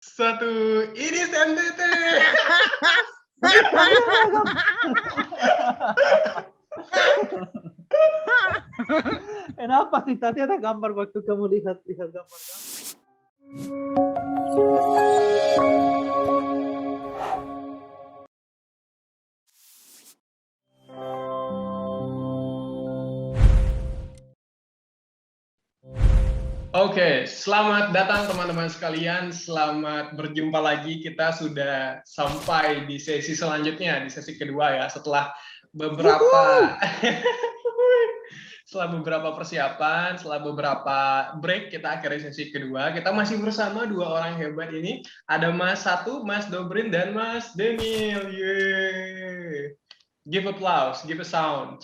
Satu, ini MDT. Kenapa sih tadi ada gambar waktu kamu lihat gambar kamu? Oke, selamat datang teman-teman sekalian. Selamat berjumpa lagi. Kita sudah sampai di sesi selanjutnya, di sesi kedua ya. Setelah beberapa persiapan, setelah beberapa break, kita akhiri sesi kedua. Kita masih bersama dua orang hebat ini. Ada Mas Satu, Mas Dobrin, dan Mas Daniel. Yeay. Give applause, give a sound.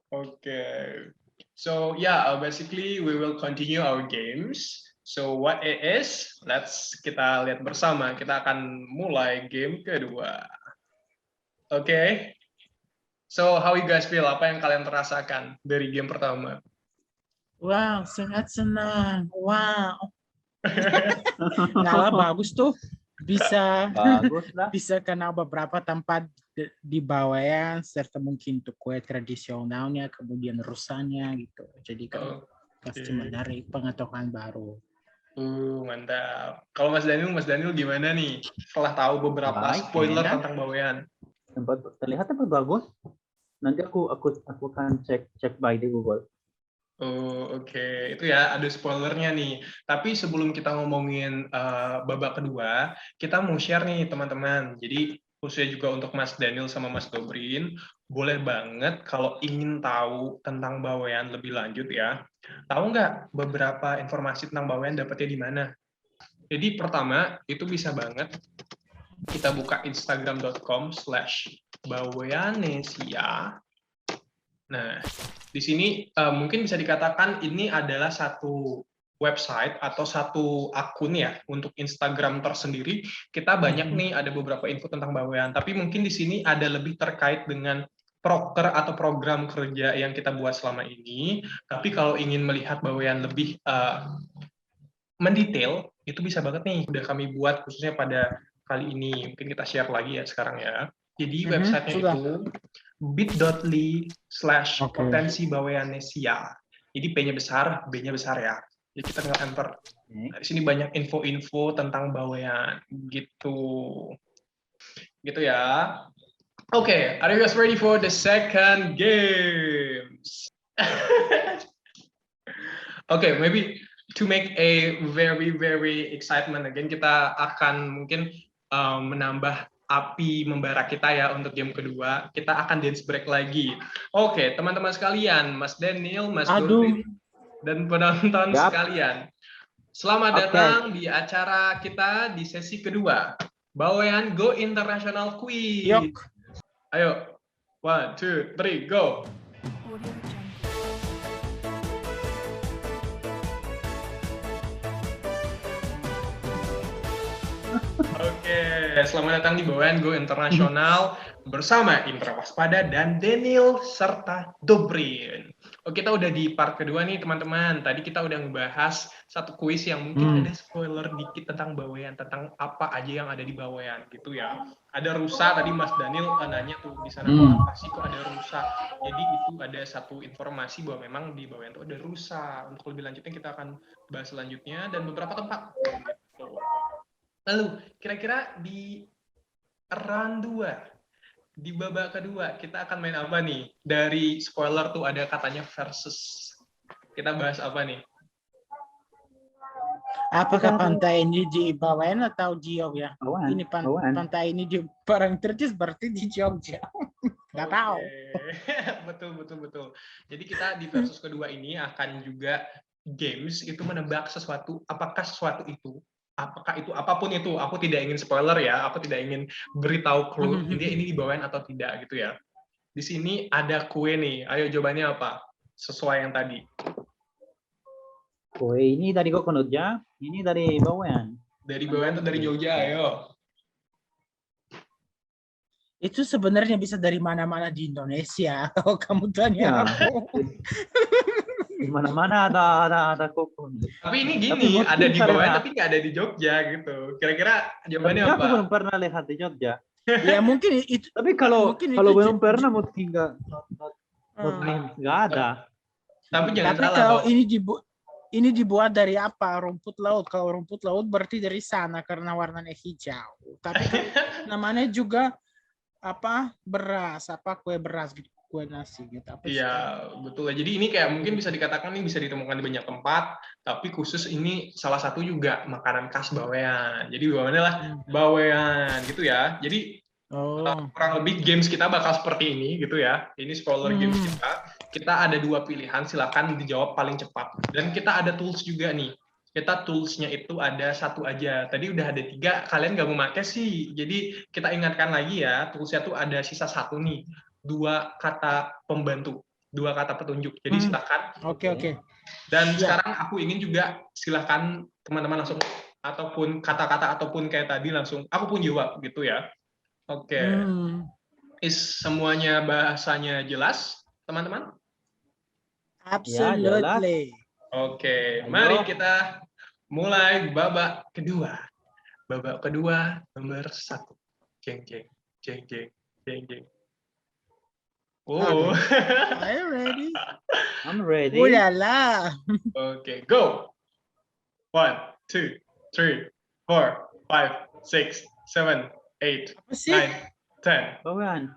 Okay. So yeah, basically we will continue our games. So what it is, kita lihat bersama. Kita akan mulai game kedua. Okay. So how you guys feel? Apa yang kalian terasakan dari game pertama? Wow, sangat senang. Wow. Nala bagus tuh. Bagus lah. Bisa kenal beberapa tempat di Bawean serta mungkin untuk kue tradisionalnya, kemudian rusanya gitu. Jadi kan pasti menarik pengetahuan baru. Mantap. Kalau Mas Daniel gimana nih? Setelah tahu beberapa spoiler tentang Bawean. Terlihat tempat bagus. Nanti aku akan cek by di Google. Oh, oke. Itu ya, ada spoilernya nih. Tapi sebelum kita ngomongin babak kedua, kita mau share nih teman-teman. Jadi khususnya juga untuk Mas Daniel sama Mas Dobrin, boleh banget kalau ingin tahu tentang Bawean lebih lanjut ya. Tahu nggak beberapa informasi tentang Bawean dapetnya di mana? Jadi pertama, itu bisa banget kita buka instagram.com/baweanesia. Nah, di sini mungkin bisa dikatakan ini adalah satu website atau satu akun ya untuk Instagram tersendiri. Kita banyak nih ada beberapa info tentang Bawean, tapi mungkin di sini ada lebih terkait dengan proker atau program kerja yang kita buat selama ini. Tapi kalau ingin melihat Bawean lebih mendetail, itu bisa banget nih udah kami buat khususnya pada kali ini. Mungkin kita share lagi ya sekarang ya. Jadi websitenya itu bit.ly/potensi Baweanesia. Jadi P-nya besar, B-nya besar ya. Jadi kita tinggal enter. Nah, di sini banyak info-info tentang Bawean gitu. Gitu ya. Okay, are you guys ready for the second games? Okay, maybe to make a very excitement again, kita akan mungkin menambah api membara kita ya untuk game kedua. Kita akan dance break lagi. Oke, teman-teman sekalian, Mas Daniel, Mas Dobrin, dan penonton sekalian. Selamat datang di acara kita di sesi kedua. Bawean Go International Quiz. Yuk. Ayo, 1, 2, 3, go. Oke, selamat datang di Bawean Go Internasional bersama Indra Waspada dan Daniel serta Dobrin. Oke, kita udah di part kedua nih teman-teman. Tadi kita udah ngebahas satu kuis yang mungkin ada spoiler dikit tentang Bawean, tentang apa aja yang ada di Bawean gitu ya. Ada rusa, tadi Mas Daniel nanya tuh di sana apa sih kok ada rusa. Jadi itu ada satu informasi bahwa memang di Bawean tuh ada rusa. Untuk lebih lanjutnya kita akan bahas selanjutnya dan beberapa tempat gitu. Lalu, kira-kira di round 2, di babak kedua, kita akan main apa nih? Dari spoiler tuh ada katanya versus. Kita bahas apa nih? Apakah pantai ini di Bawean atau di Jogja? Ini pantai ini di Parangtritis berarti di Jogja. Nggak tahu. Betul. Jadi kita di versus kedua ini akan juga games itu menebak sesuatu, apakah sesuatu itu, apakah itu apapun itu, aku tidak ingin spoiler ya, aku tidak ingin beritahu clue ini dibawain atau tidak gitu ya. Di sini ada kue nih, ayo jawabannya apa? Sesuai yang tadi. Kue ini dari Jogja, ini dari Bawean. Dari Bawean atau dari Jogja, ayo. Itu sebenarnya bisa dari mana-mana di Indonesia. Kalau kamu tanya aku. Di mana-mana ada kokon. Tapi ini Tapi gini, mungkin ada di Bawean karena- tapi nggak ada di Jogja gitu. Kira-kira Tapi jawabannya aku apa? belum pernah lihat di Jogja. Ya mungkin itu. Tapi kalau Mungkin kalau itu belum pernah mungkin nggak ada. Tapi jangan Tapi salah kalau dong. ini dibuat dari apa? Rumput laut. Kalau rumput laut berarti dari sana karena warnanya hijau. Tapi kan namanya juga apa? Beras, apa kue beras gitu, kue nasi gitu. Apa sih? Iya, betul. Jadi ini kayak mungkin bisa dikatakan nih bisa ditemukan di banyak tempat, tapi khusus ini salah satu juga makanan khas Bawean. Jadi bawaannya lah Bawean gitu ya. Jadi Oh. kurang lebih games kita bakal seperti ini gitu ya. Ini spoiler games kita. Kita ada 2 pilihan, silakan dijawab paling cepat. Dan kita ada tools juga nih. Kita toolsnya itu ada 1 aja. Tadi udah ada 3, kalian nggak mau pakai sih. Jadi kita ingatkan lagi ya, toolsnya tuh ada sisa 1 nih. 2 kata pembantu, 2 kata petunjuk. Jadi silakan. Oke. Dan Siap. sekarang aku ingin juga silakan teman-teman langsung ataupun kata-kata ataupun kayak tadi langsung aku pun jawab gitu ya. Oke. Is semuanya bahasanya jelas, teman-teman? Absolutely. Oke, Ayo. mari kita mulai babak kedua. Babak kedua nomor 1. Jeng jeng jeng jeng jeng jeng. Oh. Are you ready? I'm ready. Oh la la. Oke, go. 1, 2, 3, 4, 5, 6, 7, 8, Apa sih? 9, 10. Bawean.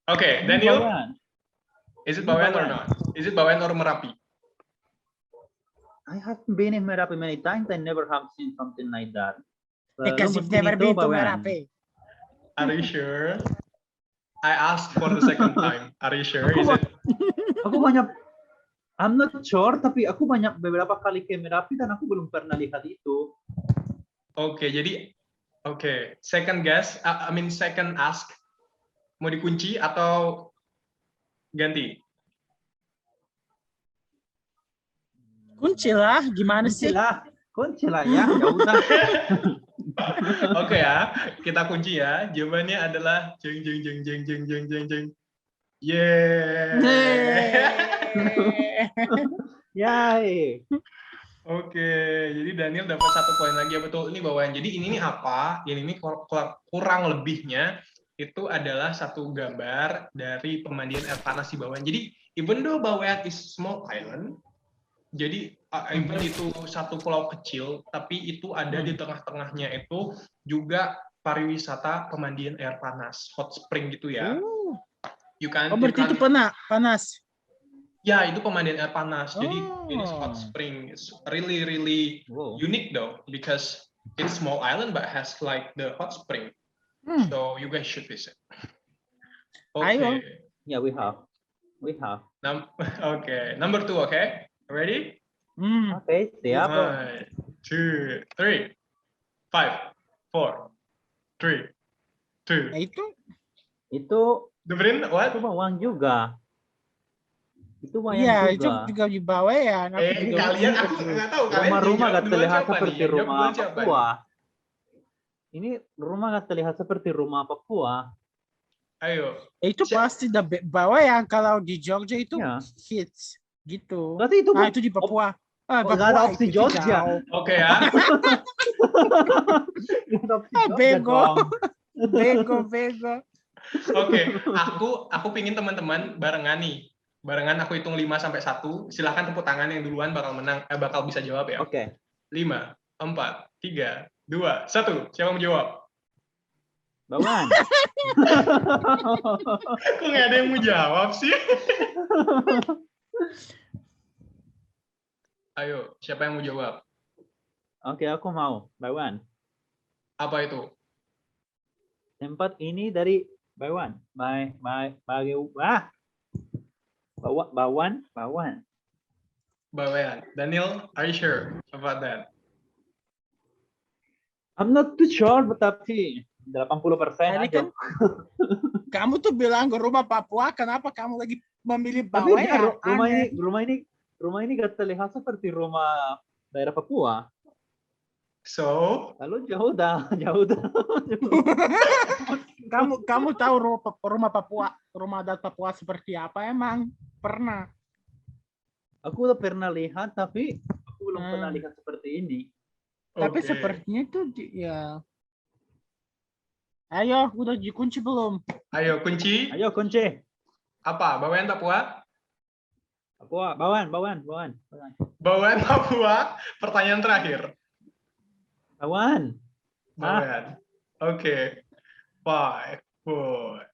Oke, Ini Daniel, Bawean. is it Ini Bawean or Bawean. not? Is it Bawean or Merapi? I haven't been in Merapi many times. I never have seen something like that. Because Lalu you've mungkin never itu been to Bawean. Merapi. Are you sure? I asked for the second time. Are you sure? Is it? Aku banyak, I'm not sure, tapi aku banyak beberapa kali ke Merapi dan aku belum pernah lihat itu. Oke, jadi oke, second guess, second ask. Mau dikunci atau ganti? Kunci lah, gimana sih? Kunci lah ya, ya udah. Oke ya, kita kunci ya. Jawabannya adalah jeng jeng jeng jeng jeng jeng jeng jeng. Yay. Oke, jadi Daniel dapat 1 poin lagi ya, betul. Ini bawaan. Jadi ini apa? Ini kurang lebihnya itu adalah 1 gambar dari pemandian air panas di Bawean. Jadi even though Bawean is small island, jadi even itu 1 pulau kecil, tapi itu ada di tengah-tengahnya itu juga pariwisata pemandian air panas, hot spring gitu ya. Berarti itu panas. Ya, itu pemandian air panas. Jadi ini hot spring. It's really unique though because it's small island but has like the hot spring. So you guys should visit. Okay. Yeah, we have. Okay, number 2. Okay, ready? Okay, siap. 1, 2, 3, 5, 4, 3, 2. Nah, itu Dengerin what? Itu Bawang juga. Itu Bawang iya, juga. itu juga di Bawean. Kalian aku nggak tahu. Rumah-rumah nggak terlihat seperti nih? rumah Papua. Ini rumah nggak terlihat seperti rumah Papua. Ayo. Itu pasti di Bawean. Kalau di Jogja itu hits gitu. Berarti itu itu di Papua. Nggak ada opsi Jogja. Oke ya. Bego. Oke, aku pingin teman-teman barengan nih. Barengan aku hitung 5 sampai 1. Silahkan tepuk tangan yang duluan bakal menang, bakal bisa jawab ya. Oke. 5, 4, 3, 2, 1. Siapa mau jawab? Bawan. Kok nggak ada yang mau jawab sih? Ayo, siapa yang mau jawab? Oke, aku mau. Bawan. Apa itu? Tempat ini dari Bawan. Bawan. Bawean. Daniel, are you sure about that? I'm not too sure, tapi 80% aja. Kan, kamu tuh bilang ke rumah Papua, kenapa kamu lagi memilih Bawean? Rumah ini gak terlihat seperti rumah daerah Papua. So, lalu jauh dah. Kamu tahu rumah Papua, rumah adat Papua seperti apa emang? Pernah? Aku udah pernah lihat, tapi aku belum pernah Hmm. lihat seperti ini. Tapi Oke. sepertinya itu ya. Ayo, udah dikunci belum? Ayo kunci. Ayo kunci. Apa? Bawean Papua? Papua, bawan. Bawean Papua. Pertanyaan terakhir. Bawan. Bawean. Oke. 5, 4.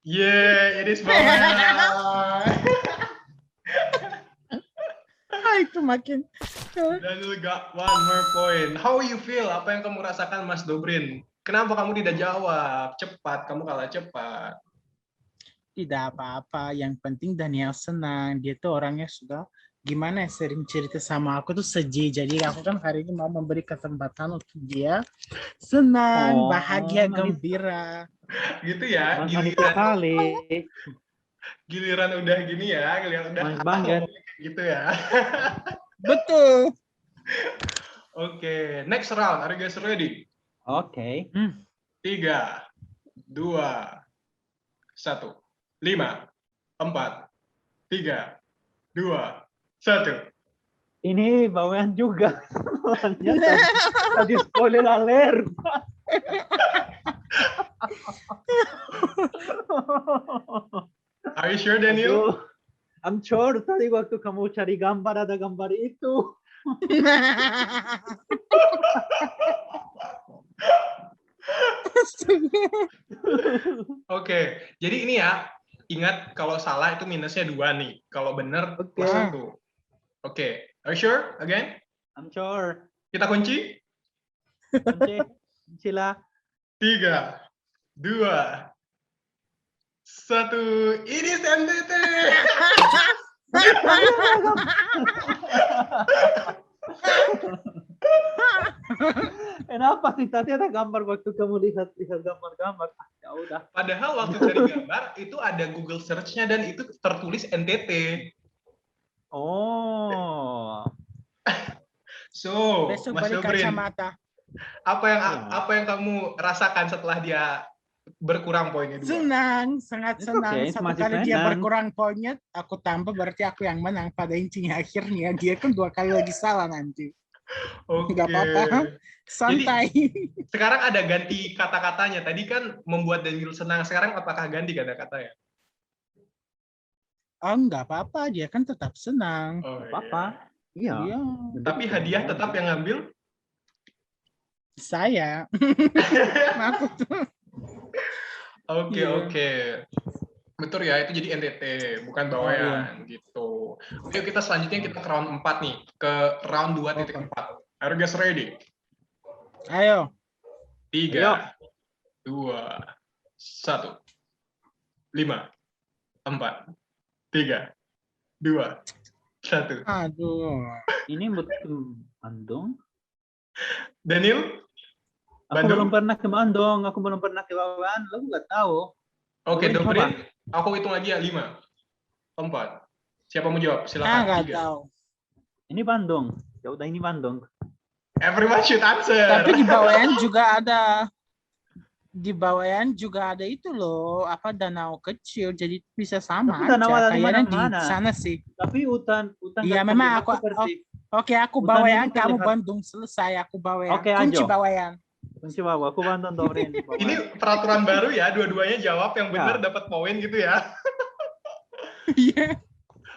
Yeah, it is Bawean. Itu makin. Daniel got one more point. How you feel? Apa yang kamu rasakan, Mas Dobrin? Kenapa kamu tidak jawab? Cepat, kamu kalah cepat. Tidak apa-apa. Yang penting Daniel senang. Dia tuh orangnya sudah gimana ya, sering cerita sama aku tuh sedih. Jadi aku kan hari ini mau memberi kesempatan untuk dia senang, Oh, bahagia, manis. gembira. Gitu ya, Manis giliran sekali. giliran udah gini ya, giliran udah Manis banget. gitu ya. Betul. Oke, next round. Are you guys ready? Oke. 3, 2, 1. 5, 4, 3, 2, 1. Ini bawan juga. Tadi spoiler alert. Are you sure, Daniel? Aduh. I'm sure tadi waktu kamu cari gambar ada gambar itu. Oke, jadi ini ya, ingat kalau salah itu minusnya 2 nih. Kalau benar Oke. plus 1. Oke, are you sure? Again? I'm sure. Kita kunci? Kunci. Sila. 3, 2, 1. Ini NTT. Kenapa sih tadi ada gambar waktu kamu lihat gambar-gambar? Ya udah. Padahal waktu cari gambar itu ada Google Search-nya dan itu tertulis NTT. Oh. So, Besok Mas balik Dobrin, kacamata. apa yang kamu rasakan setelah dia berkurang poinnya 2? Senang, sangat It's senang. okay, Satu masih kali dia senang. berkurang poinnya, aku tambah berarti aku yang menang. Pada intinya akhirnya dia kan 2 kali lagi salah nanti. Oke. Nggak apa-apa. Santai. Sekarang ada ganti kata-katanya. Tadi kan membuat Daniel senang. Sekarang apakah ganti kata-katanya? Oh, nggak apa-apa. Dia kan tetap senang. Oh, Apa? Iya. Iya. Tapi hadiah tetap yang ngambil? Saya. Aku tuh. Oke, Iya. oke. Betul ya, itu jadi NTT, bukan bawean gitu. Oke, kita selanjutnya kita ke round 4 nih, ke round 2.4. Are you guys ready? Ayo. 3, 2, 1. 5, 4, 3, 2, 1. Aduh. Ini betul Bandung. Daniel? Aku Bandung? belum pernah ke Bandung. Aku belum pernah ke Bawean. Lu nggak tahu. Oke, Dobrin, Dobrin, aku hitung lagi ya, 5, 4. Siapa mau jawab? Silakan. Nggak 3. tahu. Ini Bandung. Ya udah ini Bandung. Everyone should answer. Tapi di Bawean juga ada. Di Bawean juga ada itu loh, apa danau kecil, jadi bisa sama Tapi danau aja. ada di Kayaknya di mana-mana. sana sih. Tapi hutan Iya, nggak memang terlihat aku- seperti. Oke, aku Hutan Bawean, ini kamu terlihat- Bandung, selesai. Aku Bawean. Oke, Kunci ajo. Bawean. Kunci bawa. Aku Bandung Dobrin. Ini peraturan baru ya, dua-duanya jawab yang benar Ya. dapat poin gitu ya. Iya.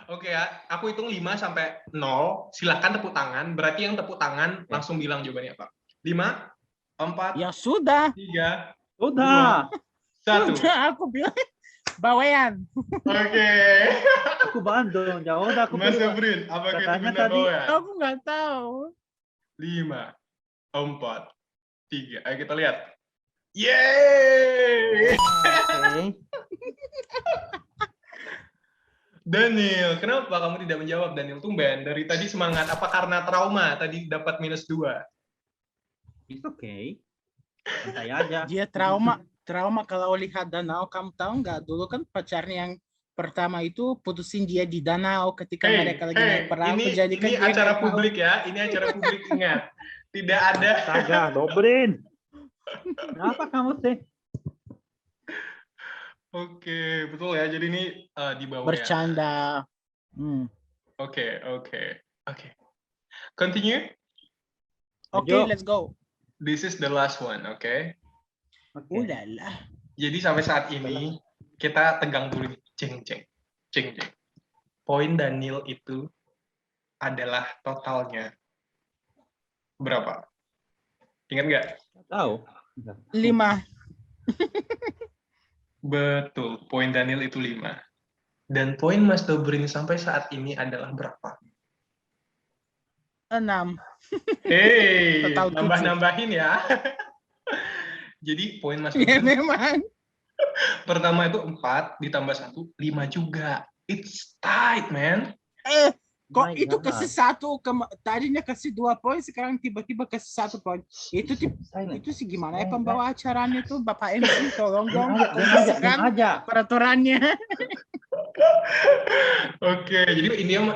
Oke ya, aku hitung 5 sampai 0. Silakan tepuk tangan. Berarti yang tepuk tangan langsung bilang jawabannya apa. 5, 4, Ya sudah. 3, Udah. 1. Sudah aku bilang Bawean. Oke. Aku Bandung. Ya udah aku Mas pilih. Ebrin, apakah itu Katanya benar tadi- bawean? Aku nggak tahu. 5, 4, 3. Ayo kita lihat. Yeay! Oke. Daniel, kenapa kamu tidak menjawab, Daniel? Tumben, dari tadi semangat. Apa karena trauma tadi dapat minus 2? It's okay. Santai aja. Dia trauma kalau lihat danau. Kamu tahu nggak, dulu kan pacarnya yang pertama itu putusin dia di danau ketika mereka lagi naik perahu. Jadi kan ini dia acara nggak tahu. publik ya. Ini acara publik, ingat. Tidak ada. Saga, Dobrin. Kenapa kamu sih? Oke, betul ya. Jadi ini di bawah ya. Bercanda. Oke. Continue. Oke, Lanjut. let's go. This is the last one, oke? Oke. Udahlah. Jadi sampai saat ini kita tegang dulu, ceng. Poin Daniel itu adalah totalnya berapa? Ingat nggak? Tahu. 5. Betul, poin Daniel itu 5. Dan poin Mas Dobrin sampai saat ini adalah berapa? 6. Hei, Total 7. nambah-nambahin ya. Jadi poin Mas Ya Dobrin memang. pertama itu 4 ditambah 1, 5 juga. It's tight, man. Kok My itu God. kasih 1, tadinya kasih 2 poin, sekarang tiba-tiba kasih 1 poin. Itu sih gimana ya pembawa acaranya tuh, Bapak MC, tolong dong kondisikan aja. peraturannya. Oke, jadi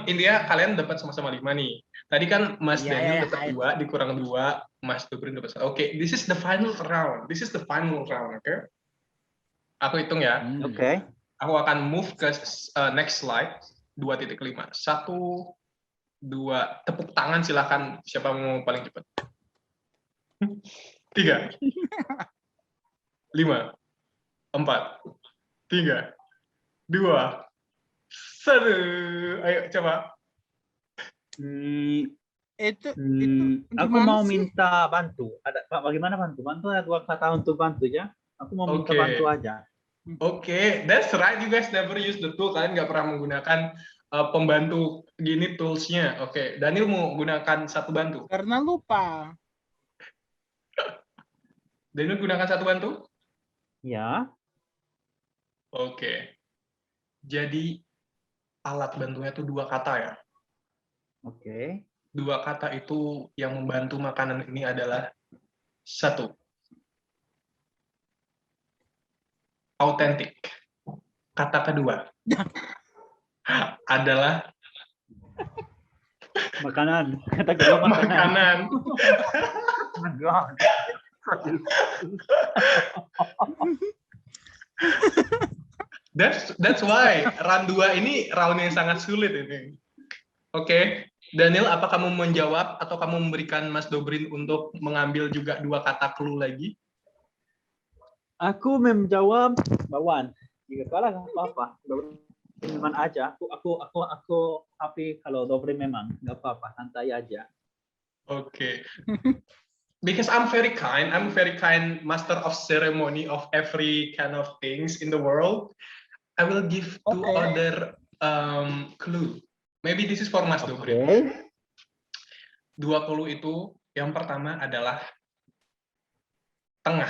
India kalian dapat sama-sama 5 nih. Tadi kan Mas Iya, Daniel iya, dapat iya. 2, dikurang 2, Mas Dobrin dapat 1. Oke, this is the final round. Oke? Aku hitung ya. Oke. Aku akan move ke next slide 2.5. 1, 2, tepuk tangan silakan siapa mau paling cepat. 3, 5, 4, 3, 2, 1. Ayo coba. Itu Aku gimana mau sih? minta bantu. Bagaimana bantu? Bantu ada 2 kata untuk bantu ya. Aku mau minta Oke. bantu aja. Oke, that's right. You guys never use the tool. Kalian nggak pernah menggunakan pembantu gini toolsnya. Oke, Daniel mau gunakan satu bantu. Karena lupa. Daniel gunakan satu bantu? Ya. Oke. Jadi alat bantunya itu 2 kata ya. Oke. 2 kata itu yang membantu makanan ini adalah 1. Autentik. Kata kedua adalah Makanan. Kata kedua makanan. Oh my God. That's why round 2 ini round yang sangat sulit ini. Oke, Daniel, apa kamu menjawab atau kamu memberikan Mas Dobrin untuk mengambil juga 2 kata clue lagi? Aku menjawab Bawan. Jika kalah nggak apa-apa. Memang aja. Aku happy kalau Dobrin memang nggak apa-apa. Santai aja. Oke. Because I'm very kind master of ceremony of every kind of things in the world. I will give 2 Okay. other clue. Maybe this is for Mas Dobrin. Oke. 2 clue itu yang pertama adalah tengah.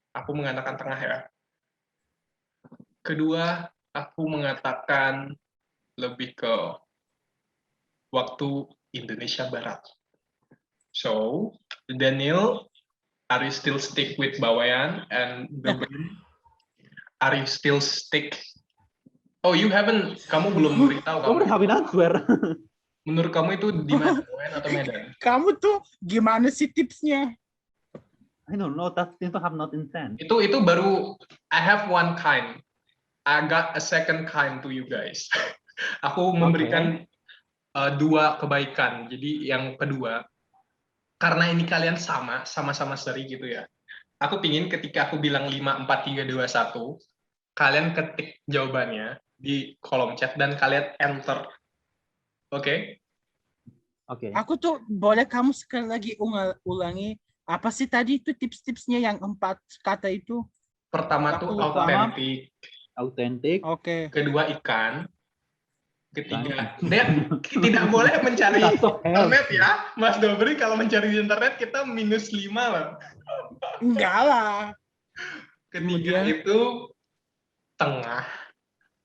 Aku mengatakan tengah ya. Kedua, aku mengatakan lebih ke waktu Indonesia Barat. So, Daniel, are you still stick with Bawayan and Dobrin? Are you still stick? Oh, kamu belum beritahu Kamu kamu. happy answer. Menurut kamu itu di mana, Bawayan atau Medan? Kamu tuh gimana sih tipsnya? I don't know. That seems to have not intent. Itu baru I have one kind. I got a second kind to you guys. Aku memberikan 2 kebaikan. Jadi yang kedua, karena ini kalian sama-sama seri gitu ya. Aku pingin ketika aku bilang 5, 4, 3, 2, 1, kalian ketik jawabannya di kolom chat dan kalian enter. Oke? Oke. Aku tuh boleh kamu sekali lagi ulangi apa sih tadi itu tips-tipsnya yang 4 kata itu? Pertama tuh Aku lupa. Autentik. Oke. Kedua ikan. Ketiga, tidak boleh mencari internet ya, Mas Dobri. Kalau mencari di internet kita -5 lah. Enggak lah. Ketiga Kemudian? itu tengah.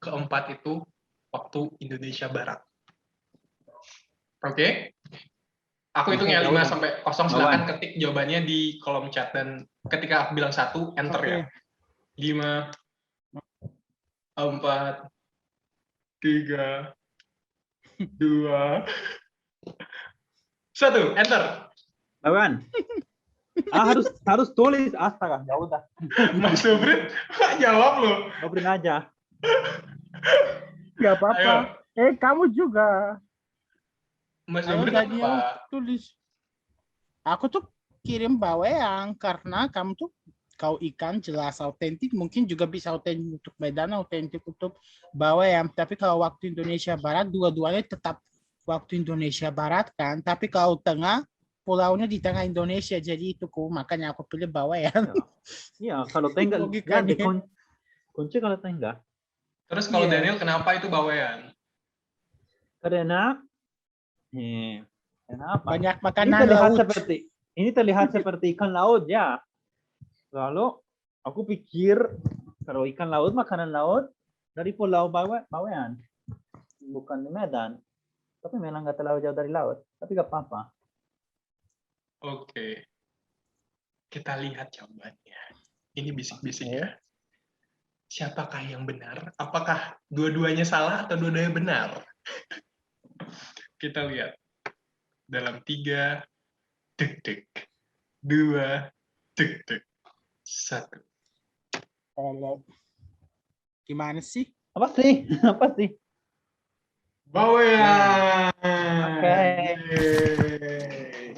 Keempat itu waktu Indonesia Barat. Oke? Aku hitung ya 5 sampai 0. Silakan ketik jawabannya di kolom chat dan ketika aku bilang 1, enter ya. 5, 4, 3, 2, 1, enter. Bawan. harus tulis astaga. Ya udah. Mas Dobrin jawab loh. Dobrin aja. Enggak apa-apa. Kamu juga. Mas Ayo Dobrin Daniel apa? tulis. Aku tuh kirim bawean karena kamu tuh kau ikan jelas autentik, mungkin juga bisa autentik untuk Medan, autentik untuk bawean. Tapi kalau waktu Indonesia Barat, dua-duanya tetap waktu Indonesia Barat kan. Tapi kalau tengah, pulaunya di tengah Indonesia, jadi itu makanya aku pilih bawean. Ya, iya, kalau tengah jadi Logikanya. kunci kalau tengah. Terus kalau Iya, Daniel kenapa itu bawean? Karena kenapa? banyak Ini makanan terlihat laut. seperti ikan laut ya. Lalu aku pikir kalau ikan laut, makanan laut dari Pulau Bawean, bukan di Medan. Tapi memang nggak terlalu jauh dari laut. Tapi nggak apa-apa. Oke, kita lihat jawabannya. Ini bisik-bisik Oke. ya. Siapakah yang benar? Apakah dua-duanya salah atau dua-duanya benar? Kita lihat. Dalam 3, deg-deg. 2, deg-deg. 1. Oh, gimana sih? Apa sih? Apa sih? Bawean! Oke. Yeay.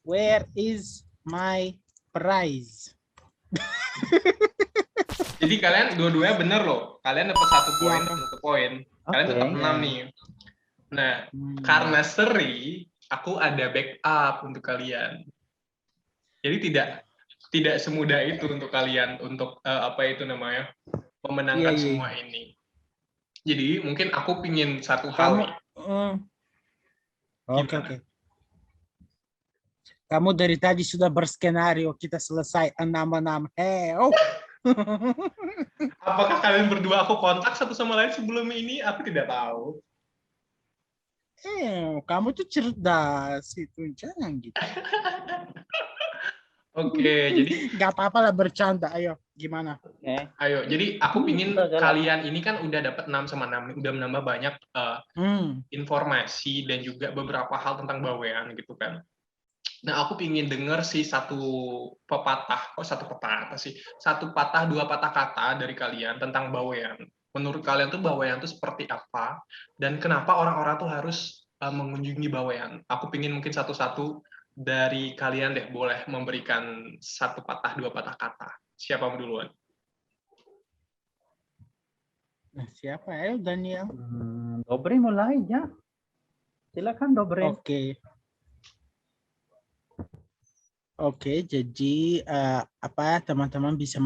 Where is my prize? Jadi kalian dua-duanya benar loh. Kalian dapat 1 poin, Iya. 1 poin. Kalian Oke. tetap 6 Iya. nih. Nah, Hmm. karena seri, aku ada backup untuk kalian. Jadi tidak semudah itu untuk kalian untuk apa itu namanya memenangkan Iya. semua ini. Jadi mungkin aku pingin satu hal Kamu, nih. oke. Gimana? Kamu dari tadi sudah berskenario, kita selesai 6-6. Oh. Apakah kalian berdua aku kontak satu sama lain sebelum ini? Aku tidak tahu. Kamu tuh cerdas itu, jangan gitu. Oke, jadi Gak apa-apa lah bercanda. Ayo, gimana? Oke. ayo. Jadi aku pingin Udah galak. kalian ini kan udah dapat 6 sama 6, udah menambah banyak informasi dan juga beberapa hal tentang bawean gitu kan. Nah, aku pingin denger sih satu patah dua patah kata dari kalian tentang bawean. Menurut kalian tuh bawean tuh seperti apa dan kenapa orang-orang tuh harus mengunjungi bawean? Aku pingin mungkin satu-satu dari kalian deh boleh memberikan satu patah dua patah kata. Siapa yang duluan? Nah, siapa? Ayo, Daniel. Dobrin mulai ya. Silakan Dobrin. Oke, jadi teman-teman bisa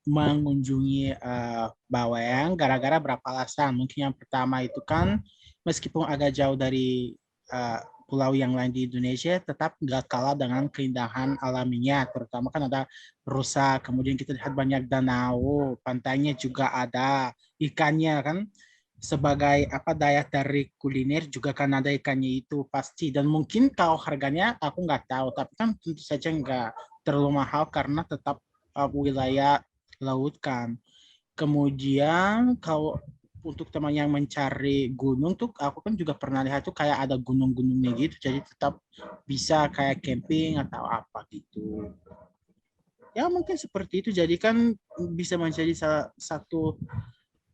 mengunjungi bawean gara-gara berapa alasan. Mungkin yang pertama itu kan meskipun agak jauh dari pulau yang lain di Indonesia, tetap nggak kalah dengan keindahan alaminya. Terutama kan ada rusa, kemudian kita lihat banyak danau, pantainya juga ada, ikannya kan. Sebagai daya tarik kuliner juga kan ada ikannya itu pasti, dan mungkin kalau harganya aku nggak tahu, tapi kan tentu saja nggak terlalu mahal karena tetap wilayah laut kan. Kemudian kalau untuk teman yang mencari gunung tuh aku kan juga pernah lihat tuh kayak ada gunung-gunungnya gitu, jadi tetap bisa kayak camping atau apa gitu. Ya mungkin seperti itu, jadi kan bisa menjadi salah satu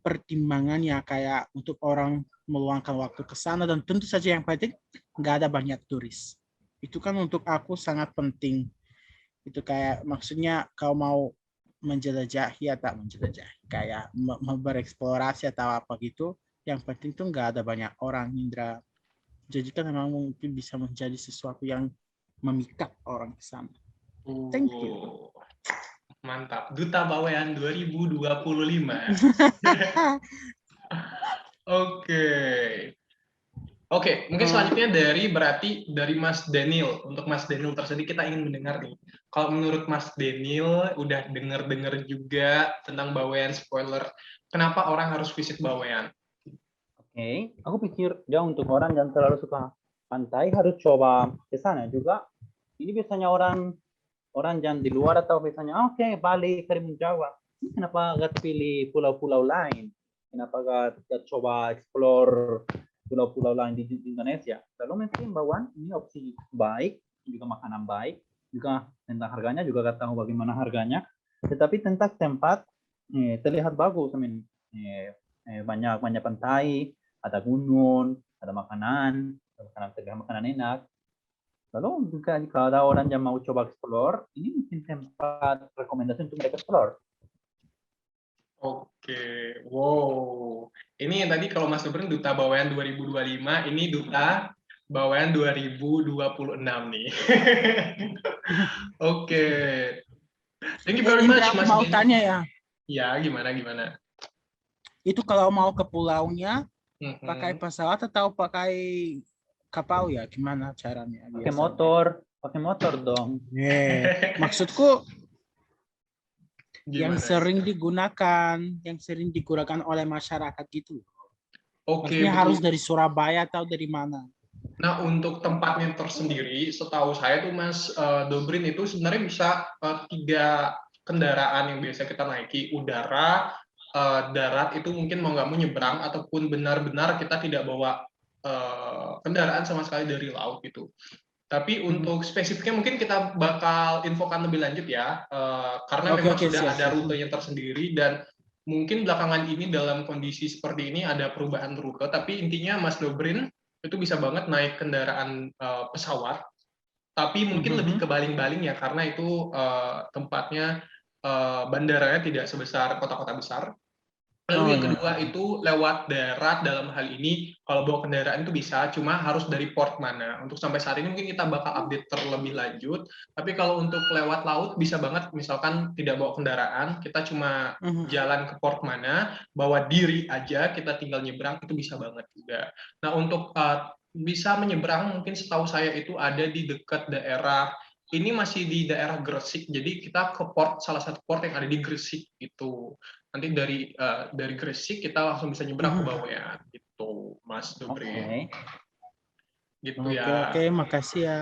pertimbangan ya kayak untuk orang meluangkan waktu ke sana, dan tentu saja yang penting nggak ada banyak turis. Itu kan untuk aku sangat penting. Itu kayak maksudnya kau mau menjelajahi atau menjelajahi kayak bereksplorasi atau apa gitu, yang penting tuh nggak ada banyak orang, Indra. Jadi kan memang mungkin bisa menjadi sesuatu yang memikat orang ke sana. Thank you. Mantap. Duta Bawean 2025. Oke, mungkin selanjutnya dari Mas Daniel. Untuk Mas Daniel tersendiri kita ingin mendengar nih. Kalau menurut Mas Daniel, udah dengar juga tentang Bawean, spoiler. Kenapa orang harus visit Bawean? Oke, aku pikir untuk orang yang terlalu suka pantai harus coba ke sana juga. Ini biasanya orang yang di luar atau misalnya oke, Bali, Karimun Jawa. Kenapa nggak pilih pulau-pulau lain? Kenapa nggak coba explore pulau-pulau lain di Indonesia? Lalu mungkin Bawan ini opsi baik, juga makanan baik, juga tentang harganya juga nggak tahu bagaimana harganya. Tetapi tentang tempat terlihat bagus, banyak pantai, ada gunung, ada makanan, makanan segar, makanan enak. Lalu juga kalau ada orang yang mau coba explore, ini mungkin tempat rekomendasi untuk mereka explore. Oke, wow. Ini yang tadi kalau Mas Dobrin Duta Bawean 2025, ini Duta Bawean 2026 nih. Oke. Thank you very much, Indra, aku Mas mau Denny. tanya ya, Ya, gimana? itu kalau mau ke pulaunya Mhm. pakai pesawat atau pakai kapal ya? Gimana caranya? Pakai biasanya? pakai motor dong. Maksudku yang Gimana? yang sering digunakan oleh masyarakat gitu. Oke, Maksudnya harus betul. dari Surabaya atau dari mana? Nah, untuk tempatnya tersendiri, setahu saya tuh Mas Dobrin itu sebenarnya bisa 3 kendaraan yang biasa kita naiki, udara, darat itu mungkin mau nggak mau nyebrang, ataupun benar-benar kita tidak bawa kendaraan sama sekali dari laut gitu. Tapi untuk spesifiknya mungkin kita bakal infokan lebih lanjut ya, karena memang Oke, sudah ada siap. rutenya tersendiri dan mungkin belakangan ini dalam kondisi seperti ini ada perubahan rute, tapi intinya Mas Dobrin itu bisa banget naik kendaraan pesawat, tapi mungkin lebih ke baling-baling ya, karena itu tempatnya bandaranya tidak sebesar kota-kota besar. Lalu yang kedua itu lewat darat, dalam hal ini kalau bawa kendaraan itu bisa, cuma harus dari port mana. Untuk sampai saat ini mungkin kita bakal update terlebih lanjut, tapi kalau untuk lewat laut bisa banget, misalkan tidak bawa kendaraan, kita cuma jalan ke port mana, bawa diri aja, kita tinggal nyebrang, itu bisa banget juga. Nah, untuk bisa menyeberang mungkin setahu saya itu ada di dekat daerah, ini masih di daerah Gresik, jadi kita ke port, salah satu port yang ada di Gresik itu. Nanti dari Gresik kita langsung bisa nyebrang ke Bawean gitu, Mas Dobrin. Gitu ya. Oke, makasih ya.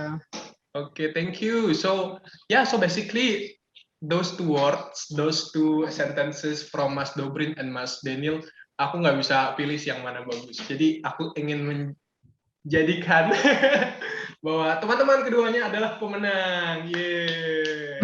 Oke, thank you. So basically those 2 words, those 2 sentences from Mas Dobrin and Mas Daniel, aku nggak bisa pilih yang mana bagus. Jadi aku ingin menjadikan bahwa teman-teman keduanya adalah pemenang. Yeay.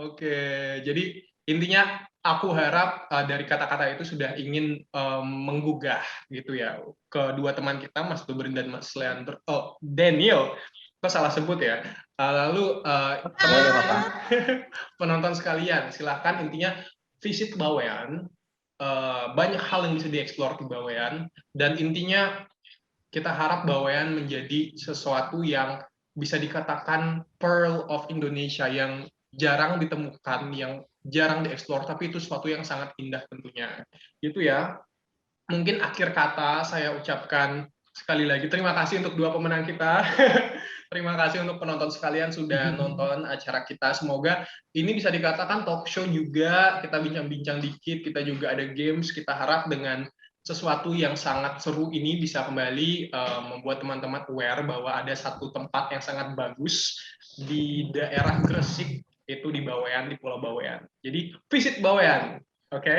Oke, jadi intinya aku harap dari kata-kata itu sudah ingin menggugah gitu ya kedua teman kita, Mas Dobrin dan Mas Leandro. Oh, Daniel, kok salah sebut ya. Lalu teman-teman penonton sekalian, silakan intinya visit Bawean. Banyak hal yang bisa dieksplor di Bawean, dan intinya kita harap Bawean menjadi sesuatu yang bisa dikatakan Pearl of Indonesia, yang jarang ditemukan, yang jarang dieksplor, tapi itu sesuatu yang sangat indah tentunya. Gitu ya. Mungkin akhir kata saya ucapkan sekali lagi terima kasih untuk 2 pemenang kita. Terima kasih untuk penonton sekalian sudah nonton acara kita. Semoga ini bisa dikatakan talk show juga, kita bincang-bincang dikit, kita juga ada games. Kita harap dengan sesuatu yang sangat seru ini bisa kembali membuat teman-teman aware bahwa ada satu tempat yang sangat bagus di daerah Gresik, itu di Bawean, di Pulau Bawean. Jadi visit Bawean, oke?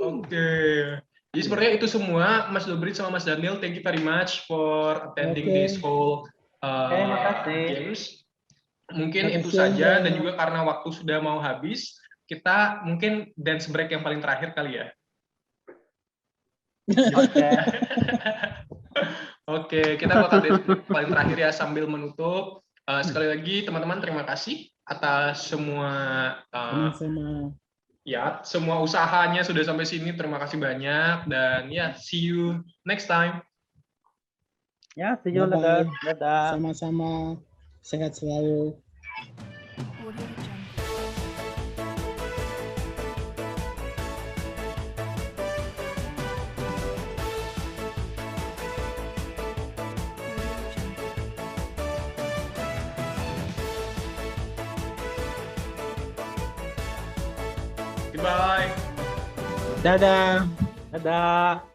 Oke. Jadi sebenarnya itu semua, Mas Dobrin sama Mas Daniel. Thank you very much for attending this whole games. Mungkin itu saja, dan juga karena waktu sudah mau habis, kita mungkin dance break yang paling terakhir kali ya. Oke, kita bakal dance break paling terakhir ya sambil menutup. Sekali lagi teman-teman, terima kasih atas semua ya, semua usahanya sudah sampai sini. Terima kasih banyak, dan ya, see you next time. Ya, see you later. Dadah. Sama-sama. Sehat selalu. Goodbye. Dadah. Dadah.